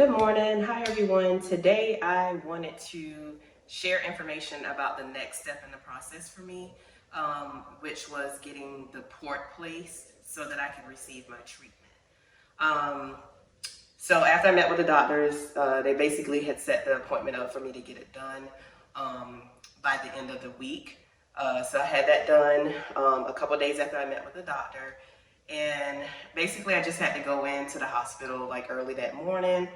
Good morning. Hi, everyone. Today, I wanted to share information about the next step in the process for me, which was getting the port placed so that I could receive my treatment. So after I met with the doctors, they basically had set the appointment up for me to get it done by the end of the week. So I had that done a couple days after I met with the doctor. And basically I just had to go into the hospital like early that morning.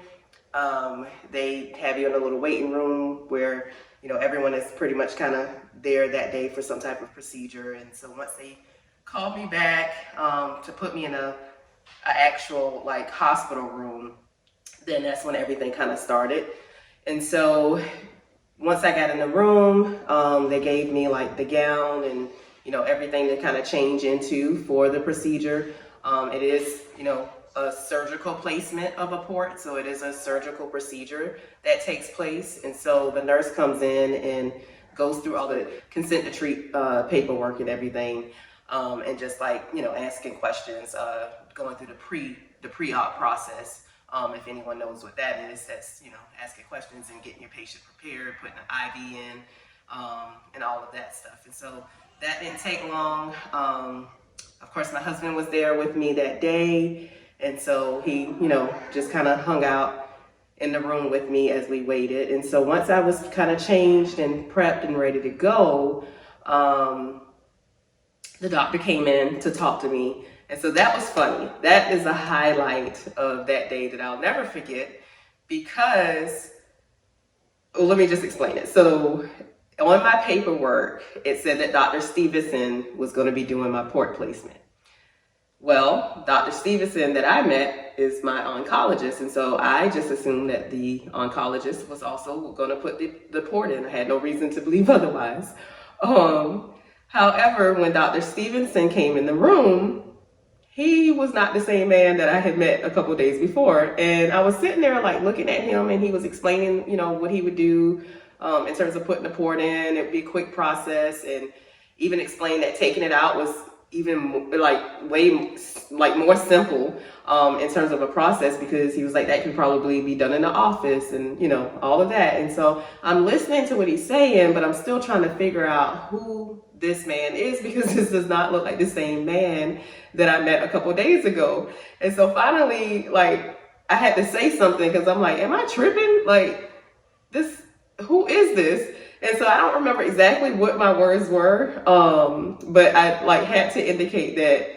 They have you in a little waiting room where, you know, everyone is pretty much kind of there that day for some type of procedure. And so once they called me back to put me in a actual like hospital room, then that's when everything kind of started. And so once I got in the room, they gave me like the gown and, you know, everything to kind of change into for the procedure. It is, you know, a surgical placement of a port. So it is a surgical procedure that takes place. And so the nurse comes in and goes through all the consent to treat paperwork and everything. And just like, you know, asking questions, going through the pre-op process. If anyone knows what that is, that's, you know, asking questions and getting your patient prepared, putting an IV in, and all of that stuff. And so that didn't take long. Of course, my husband was there with me that day. And so he, you know, just kind of hung out in the room with me as we waited. And so once I was kind of changed and prepped and ready to go, the doctor came in to talk to me. And so that was funny. That is a highlight of that day that I'll never forget because, well, let me just explain it. So on my paperwork, it said that Dr. Stevenson was going to be doing my port placement. Well, Dr. Stevenson that I met is my oncologist. And so I just assumed that the oncologist was also going to put the port in. I had no reason to believe otherwise. However, when Dr. Stevenson came in the room, he was not the same man that I had met a couple of days before. And I was sitting there like looking at him and he was explaining, you know, what he would do in terms of putting the port in. It'd be a quick process, and even explained that taking it out was even like way like more simple in terms of a process, because he was like, that can probably be done in the office and, you know, all of that. And so I'm listening to what he's saying, but I'm still trying to figure out who this man is, because this does not look like the same man that I met a couple days ago. And so finally, like, I had to say something because I'm like, am I tripping? Like, this, who is this? And so I don't remember exactly what my words were, but I like had to indicate that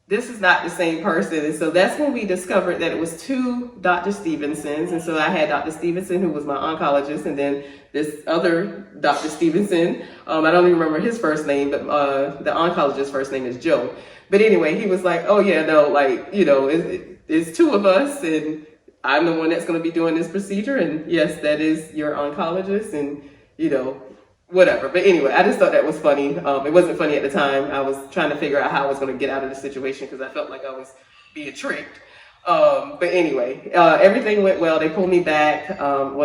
this is not the same person. And so that's when we discovered that it was two Dr. Stevensons. And so I had Dr. Stevenson, who was my oncologist, and then this other Dr. Stevenson. I don't even remember his first name, but the oncologist's first name is Joe. But anyway, he was like, oh yeah, no, like, you know, it's two of us, and I'm the one that's going to be doing this procedure. And yes, that is your oncologist, and, you know, whatever. But anyway, I just thought that was funny. It wasn't funny at the time. I was trying to figure out how I was going to get out of the situation because I felt like I was being tricked. But anyway, everything went well. They pulled me back,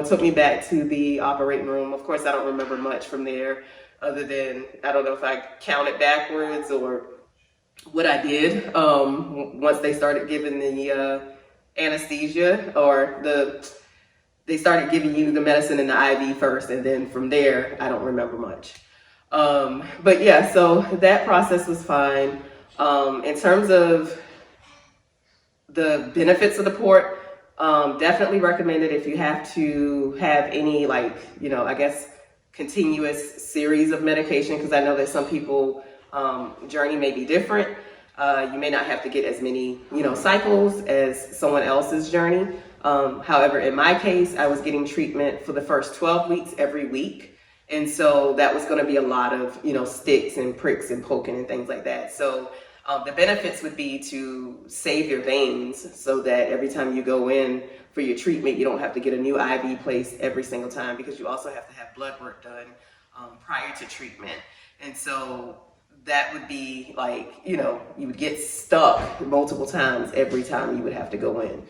took me back to the operating room. Of course, I don't remember much from there other than, I don't know if I counted backwards or what I did once they started giving the anesthesia, or they started giving you the medicine in the IV first, and then from there, I don't remember much. But yeah, so that process was fine. In terms of the benefits of the port, definitely recommended if you have to have any, like, you know, I guess, continuous series of medication, because I know that some people journey may be different. You may not have to get as many, you know, cycles as someone else's journey. However, in my case, I was getting treatment for the first 12 weeks every week. And so that was going to be a lot of, you know, sticks and pricks and poking and things like that. So the benefits would be to save your veins so that every time you go in for your treatment, you don't have to get a new IV placed every single time, because you also have to have blood work done prior to treatment. And so that would be like, you know, you would get stuck multiple times every time you would have to go in.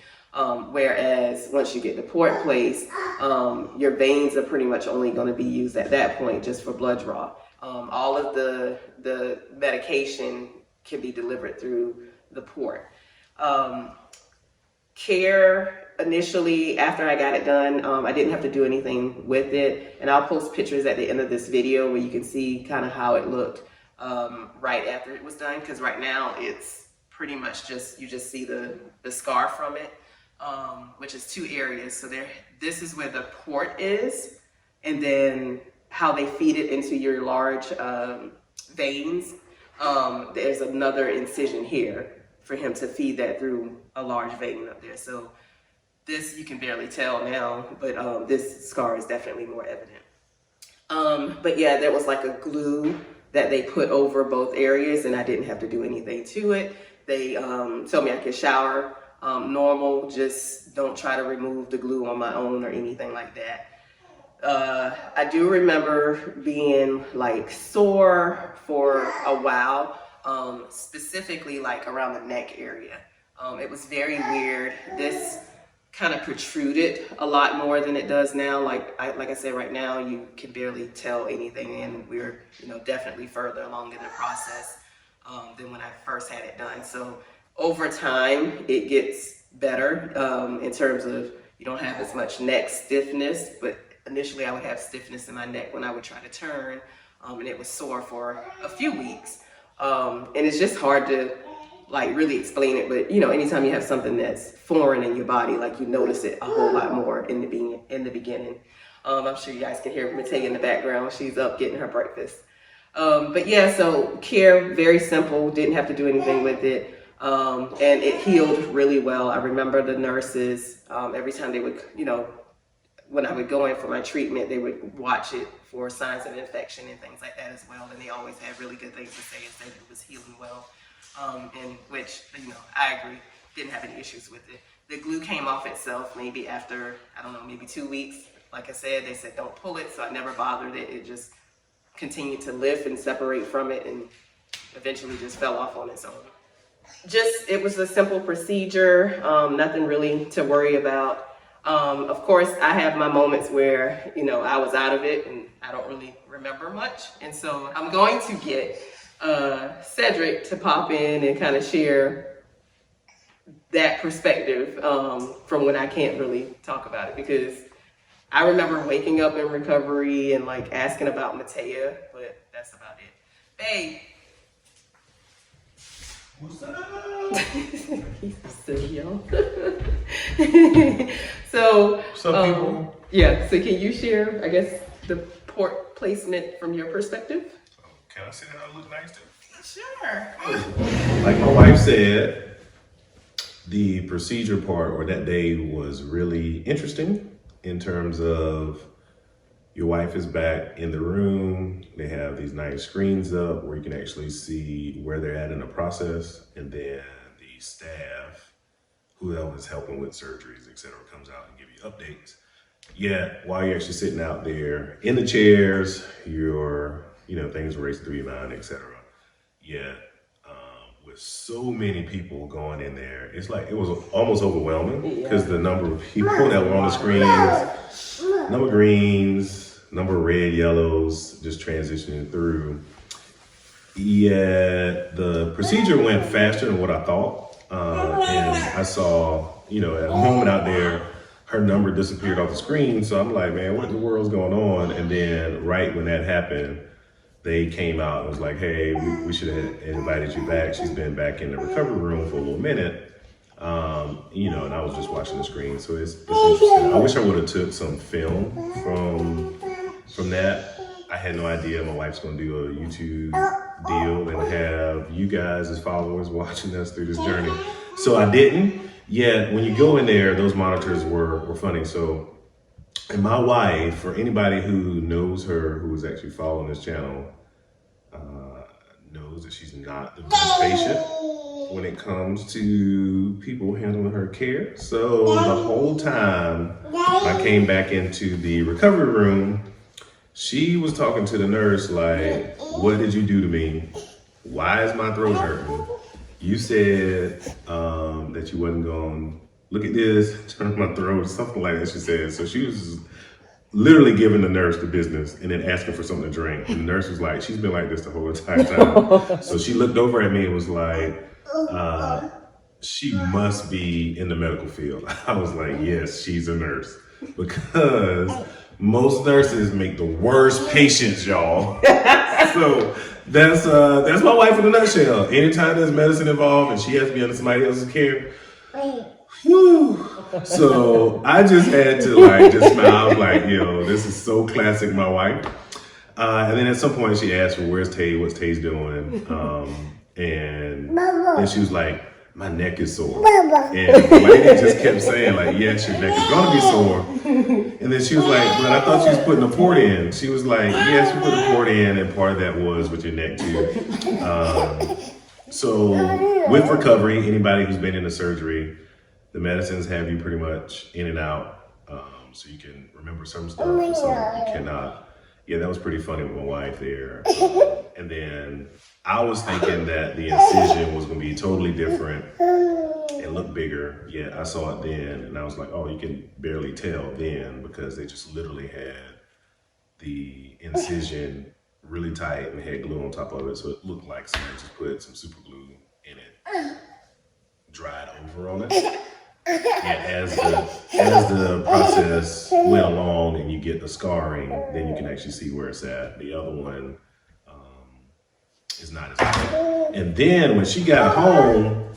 Whereas once you get the port placed, your veins are pretty much only going to be used at that point just for blood draw. All of the medication can be delivered through the port. Care initially, after I got it done, I didn't have to do anything with it. And I'll post pictures at the end of this video where you can see kind of how it looked right after it was done. Because right now it's pretty much just, you just see the scar from it, which is 2 areas. So this is where the port is, and then how they feed it into your large veins. There's another incision here for him to feed that through a large vein up there. So this you can barely tell now, but this scar is definitely more evident. But yeah, there was like a glue that they put over both areas, and I didn't have to do anything to it. They told me I could shower normal, just don't try to remove the glue on my own or anything like that. I do remember being like sore for a while, specifically like around the neck area. It was very weird. This kind of protruded a lot more than it does now. Like I said, right now you can barely tell anything, and we're definitely further along in the process than when I first had it done. So over time it gets better in terms of you don't have as much neck stiffness, but initially I would have stiffness in my neck when I would try to turn, and it was sore for a few weeks. And it's just hard to like really explain it, but anytime you have something that's foreign in your body, like you notice it a whole lot more in the beginning. I'm sure you guys can hear Mattea in the background. She's up getting her breakfast. But yeah, so care, very simple, didn't have to do anything with it. And it healed really well. I remember the nurses, every time they would, when I would go in for my treatment, they would watch it for signs of infection and things like that as well. And they always had really good things to say, is that it was healing well. And which, I agree, didn't have any issues with it. The glue came off itself maybe after, I don't know, maybe 2 weeks. Like I said, they said don't pull it, so I never bothered it. It just continued to lift and separate from it, and eventually just fell off on its own. It was a simple procedure, nothing really to worry about. Of course, I have my moments where, I was out of it and I don't really remember much. And so I'm going to get Cedric to pop in and kind of share that perspective from when I can't really talk about it, because I remember waking up in recovery and like asking about Mattea, but that's about it. Babe. What's up? He's silly, y'all. So, People. Yeah, so can you share, I guess, the port placement from your perspective? Can I say that I look nice too? Sure. Like my wife said, the procedure part or that day was really interesting in terms of your wife is back in the room. They have these nice screens up where you can actually see where they're at in the process. And then the staff, whoever is helping with surgeries, et cetera, comes out and give you updates. Yet while you're actually sitting out there in the chairs, your, things are racing through your mind, et cetera. Yet with so many people going in there, it's like, it was almost overwhelming because the number of people that were on the screens, number of greens, number of red, yellows, just transitioning through. Yeah, the procedure went faster than what I thought. And I saw, at a moment out there, her number disappeared off the screen. So I'm like, man, what in the world's going on? And then right when that happened, they came out and was like, hey, we should have invited you back. She's been back in the recovery room for a little minute. And I was just watching the screen. So it's interesting. I wish I would have took some film from that. I had no idea my wife's gonna do a YouTube deal and have you guys as followers watching us through this journey. So I didn't. Yet when you go in there, those monitors were funny. So, and my wife, for anybody who knows her, who is actually following this channel, knows that she's not the best patient when it comes to people handling her care. So the whole time I came back into the recovery room, she was talking to the nurse like, what did you do to me? Why is my throat hurting? You said that you wasn't going to look at this, turn my throat, something like that, she said. So she was literally giving the nurse the business and then asking for something to drink. And the nurse was like, she's been like this the whole entire time. So she looked over at me and was like, she must be in the medical field. I was like, yes, she's a nurse. Because most nurses make the worst patients, y'all. So that's my wife in a nutshell. Anytime there's medicine involved and she has to be under somebody else's care, whew. So I just had to like just smile. I was like, yo, this is so classic, my wife. And then at some point she asked, well, where's Tay? What's Tay's doing? And then she was like, my neck is sore. And the lady just kept saying like, yes, your neck is gonna be sore. And then she was like, but I thought she was putting a port in. She was like, yes, you put a port in, and part of that was with your neck too. So with recovery, anybody who's been in a surgery, the medicines have you pretty much in and out. So you can remember some stuff and some you cannot. Yeah, that was pretty funny with my wife there. And then I was thinking that the incision was going to be totally different and look bigger. Yeah, I saw it then, and I was like, oh, you can barely tell then because they just literally had the incision really tight and had glue on top of it. So it looked like somebody just put some super glue in it, dried over on it. And as the process went along and you get the scarring, then you can actually see where it's at. The other one is not as bad. And then when she got home,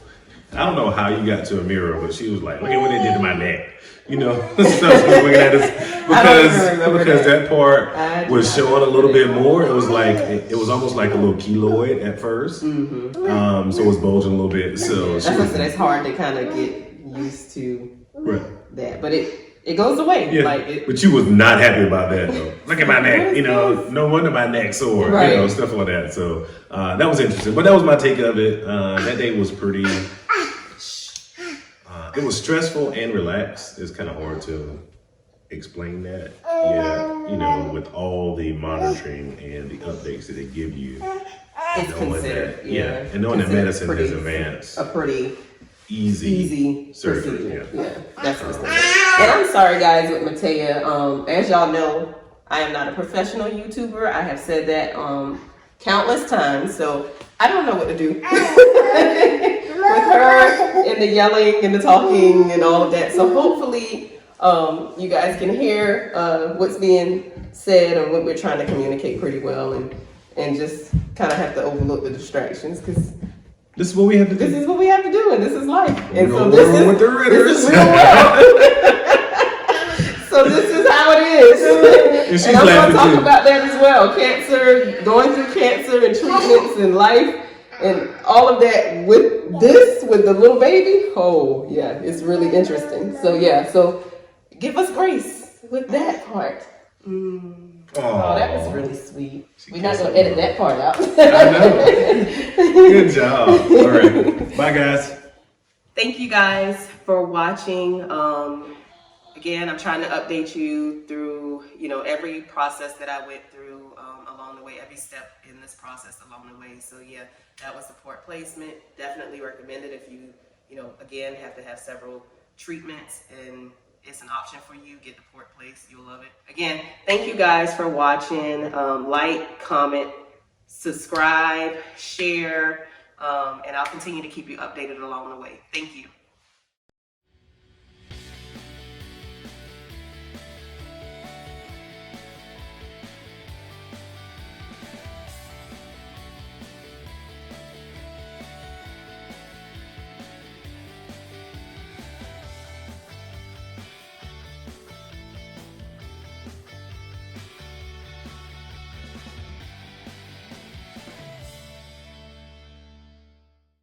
I don't know how you got to a mirror, but she was like, look at what they did to my neck. You know, so I was looking at this because that part was showing a little bit more. It was like, it was almost like a little keloid at first. Mm-hmm. So it was bulging a little bit. So that's hard to kind of get used to that, but it goes away. Yeah, like but you was not happy about that though. Look at my neck, you know, no wonder my neck's sore, you know, stuff like that. So that was interesting, but that was my take of it. That day was pretty, it was stressful and relaxed. It's kind of hard to explain that. Yeah, you know, with all the monitoring and the updates that they give you. It's considered, and knowing that medicine has advanced. A pretty easy surgery. Procedure. Yeah, that's what's going on. And I'm sorry, guys, with Matea. As y'all know, I am not a professional YouTuber. I have said that countless times, so I don't know what to do with her and the yelling and the talking and all of that. So hopefully, you guys can hear what's being said and what we're trying to communicate pretty well, and just kind of have to overlook the distractions because. This is what we have to do. This is what we have to do, and this is life. And so this is real world. So this is how it is. And I'm going to talk about that as well. Cancer, going through cancer and treatments and life and all of that with the little baby. Oh, yeah, it's really interesting. So, yeah, so give us grace with that part. Oh, that was really sweet. We're not going to edit that part out. I know. Good job. All right. Bye, guys. Thank you guys for watching. Again, I'm trying to update you through, every process that I went through along the way, every step in this process along the way. So yeah, that was the port placement. Definitely recommend it if you, again, have to have several treatments and it's an option for you. Get the port placed. You'll love it. Again, thank you guys for watching. Like, comment, subscribe, share, and I'll continue to keep you updated along the way. Thank you.